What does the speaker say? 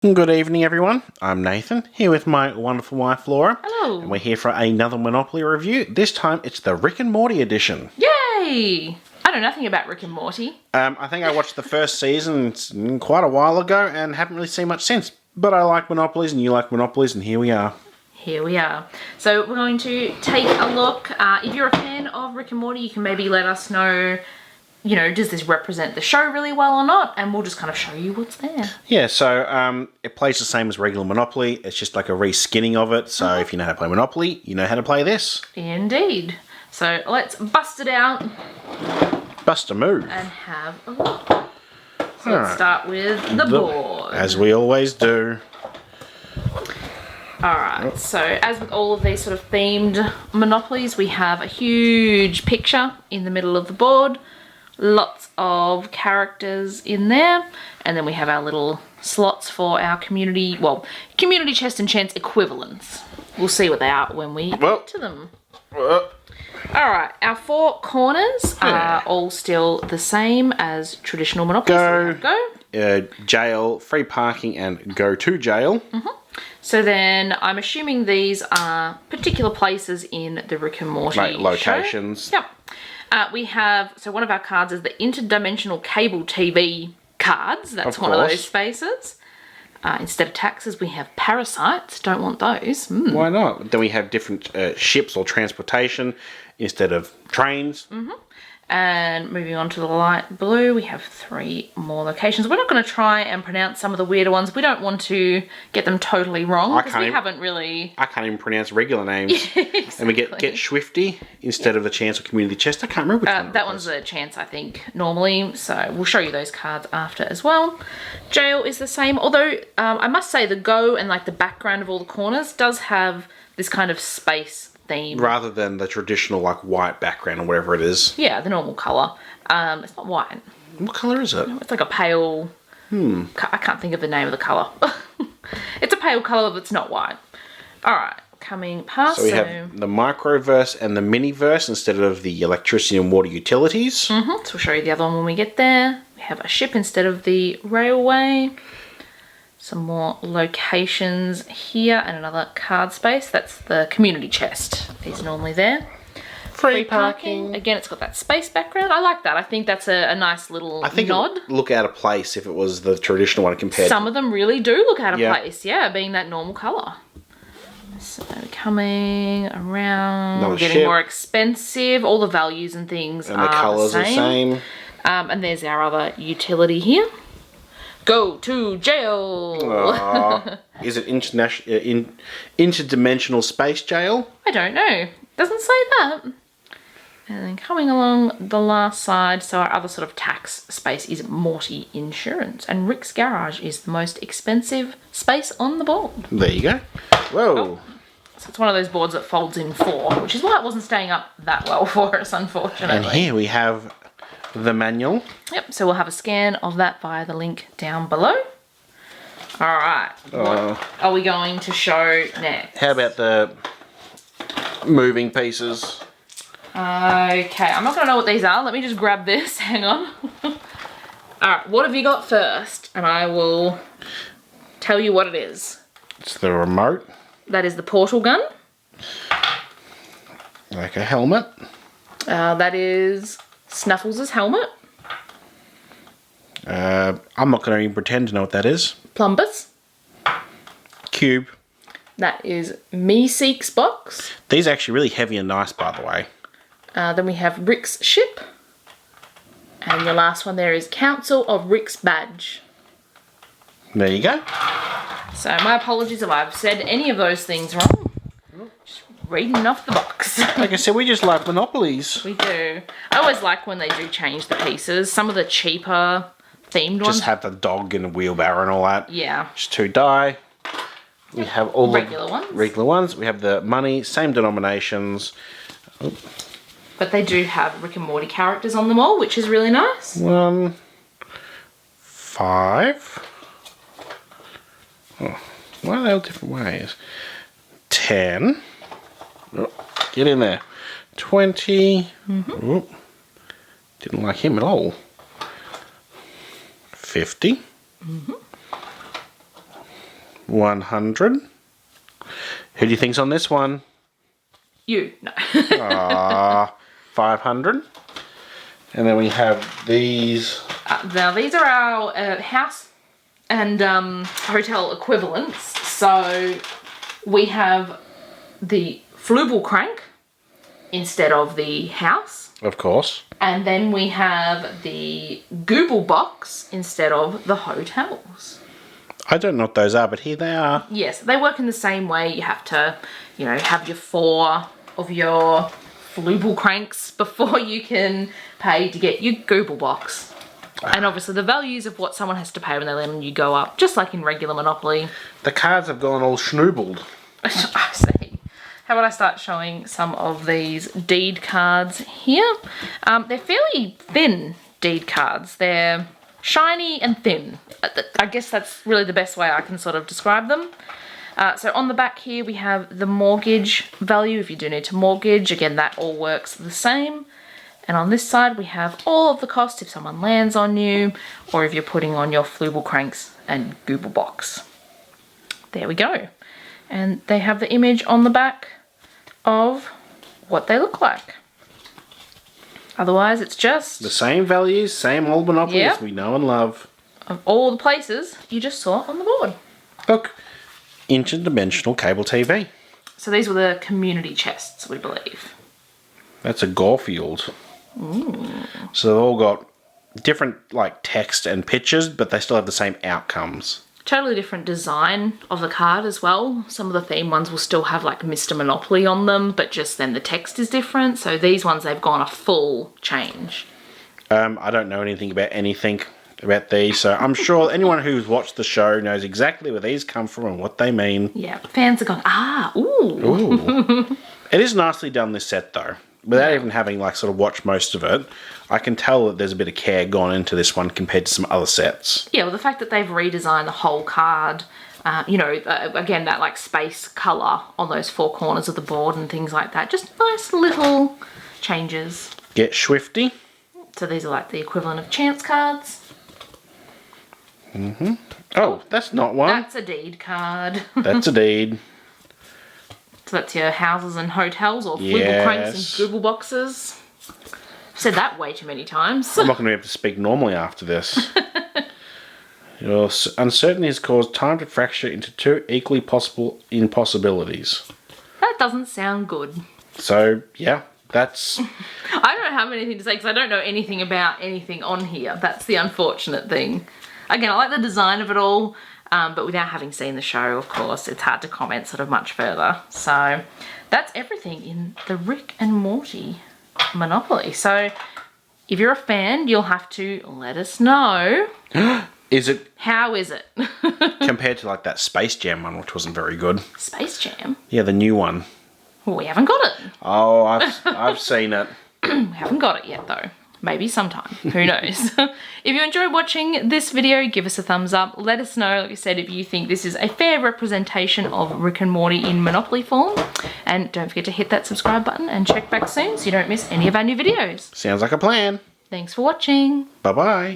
Good evening, everyone. I'm Nathan, here with my wonderful wife, Laura. Hello. And we're here for another Monopoly review. This time, it's the Rick and Morty edition. Yay! I know nothing about Rick and Morty. I think I watched the first season quite a while ago and haven't really seen much since. But I like Monopolies and you like Monopolies, and here we are. Here we are. So we're going to take a look. If you're a fan of Rick and Morty, you can maybe let us know, does this represent the show really well or not? And we'll just kind of show you what's there. Yeah, so it plays the same as regular Monopoly. It's just like a reskinning of it. So if you know how to play Monopoly, you know how to play this. Indeed. So let's bust it out. Bust a move. And have a look. So let's start with the board. As we always do. Alright, so as with all of these sort of themed Monopolies, we have a huge picture in the middle of the board. Lots of characters in there. And then we have our little slots for our community chest and chance equivalents. We'll see what they are when we get to them. Alright, our four corners are all still the same as traditional Monopoly. Go. Jail, free parking, and go to jail. So then I'm assuming these are particular places in the Rick and Morty like locations. Show. Yep. We have, so one of our cards is the interdimensional cable TV cards. That's one of those spaces. Instead of taxes, we have parasites. Don't want those. Why not? Then we have different ships or transportation instead of trains. And moving on to the light blue, we have 3 more locations. We're not going to try and pronounce some of the weirder ones. We don't want to get them totally wrong because we haven't really... I can't even pronounce regular names. Yeah, exactly. And we get Swifty instead of the Chance or Community Chest. I can't remember which one. That one's a Chance, I think, normally. So we'll show you those cards after as well. Jail is the same, although I must say the go and like the background of all the corners does have this kind of space theme. Rather than the traditional like white background or whatever it is. Yeah, the normal colour. It's not white. What colour is it? It's like a pale... I can't think of the name of the colour. It's a pale colour that's not white. Alright, coming past... So we have the microverse and the miniverse instead of the electricity and water utilities. So we'll show you the other one when we get there. We have a ship instead of the railway. Some more locations here and another card space. That's the community chest. Is normally there. Free parking. Again, it's got that space background. I like that. I think that's a nice little nod. It would look out of place if it was the traditional one compared. Some of them really do look out of place. Yeah, being that normal colour. So coming around, getting more expensive. All the values and things are the colours are the same. And there's our other utility here. Go to jail. Is it interdimensional space jail? I don't know. Doesn't say that. And then coming along the last side, so our other sort of tax space is Morty Insurance. And Rick's Garage is the most expensive space on the board. There you go. Whoa. So it's one of those boards that folds in 4, which is why it wasn't staying up that well for us, unfortunately. And here we have the manual. Yep, so we'll have a scan of that via the link down below. Alright, what are we going to show next? How about the moving pieces? Okay, I'm not going to know what these are. Let me just grab this. Hang on. Alright, what have you got first? And I will tell you what it is. It's the remote. That is the portal gun. Like a helmet. That is Snuffles' helmet. I'm not going to even pretend to know what that is. Plumbus. Cube. That is Meeseek's box. These are actually really heavy and nice, by the way. Then we have Rick's ship. And the last one there is Council of Rick's badge. There you go. So my apologies if I've said any of those things wrong. Just reading off the box. Like I said, we just like Monopolies. We do. I always like when they do change the pieces. Some of the cheaper themed ones. Just have the dog and the wheelbarrow and all that. Yeah. Just 2 die. We have all regular ones. We have the money, same denominations. Oh. But they do have Rick and Morty characters on them all, which is really nice. 1, 5. Oh, why are they all different ways? 10. Oh, get in there. 20. Oh, didn't like him at all. 50. 100. Who do you think's on this one? You. No. 500. And then we have these. Now these are our house and hotel equivalents. So we have the Flubel Crank instead of the house. Of course. And then we have the Google Box instead of the hotels. I don't know what those are, but here they are. Yes, they work in the same way. You have to, you know, have your 4 of your Flubel Cranks before you can pay to get your Google Box. And obviously the values of what someone has to pay when they let you go up, just like in regular Monopoly. The cards have gone all schnoobled. I see. How about I start showing some of these deed cards here? They're fairly thin deed cards. They're shiny and thin. I guess that's really the best way I can sort of describe them. So on the back here we have the mortgage value if you do need to mortgage. Again, that all works the same. And on this side we have all of the costs if someone lands on you or if you're putting on your Flubel Cranks and Google Box. There we go. And they have the image on the back of what they look like. Otherwise it's just the same values, same old Monopoly as Yep. we know and love. Of all the places you just saw on the board. Look, interdimensional cable TV. So these were the community chests, we believe. That's a Garfield. So they've all got different like text and pictures, but they still have the same outcomes. Totally different design of the card as well. Some of the theme ones will still have like Mr. Monopoly on them, but just then the text is different. So these ones, they've gone a full change. I don't know anything about these, so I'm sure anyone who's watched the show knows exactly where these come from and what they mean. Yeah, fans are going, ooh. Ooh. It is nicely done, this set, though. Without even having like sort of watched most of it, I can tell that there's a bit of care gone into this one compared to some other sets. Yeah, well, the fact that they've redesigned the whole card, you know, again, that like space colour on those 4 corners of the board and things like that. Just nice little changes. Get Swifty. So these are like the equivalent of chance cards. Oh, that's not one. That's a deed card. That's a deed. So that's your houses and hotels or Flubel Cranks and Google Boxes. I've said that way too many times. I'm not going to be able to speak normally after this. Your uncertainty has caused time to fracture into 2 equally possible impossibilities. That doesn't sound good. So, yeah, that's... I don't have anything to say because I don't know anything about anything on here. That's the unfortunate thing. Again, I like the design of it all, but without having seen the show, of course, it's hard to comment sort of much further. So that's everything in the Rick and Morty Monopoly. So if you're a fan, you'll have to let us know. Is it... How is it? compared to like that Space Jam one, which wasn't very good. Space Jam? Yeah, the new one. Well, we haven't got it. Oh, I've seen it. We haven't got it yet though. Maybe sometime. Who knows? If you enjoyed watching this video, give us a thumbs up. Let us know, like I said, if you think this is a fair representation of Rick and Morty in Monopoly form. And don't forget to hit that subscribe button and check back soon so you don't miss any of our new videos. Sounds like a plan. Thanks for watching. Bye-bye.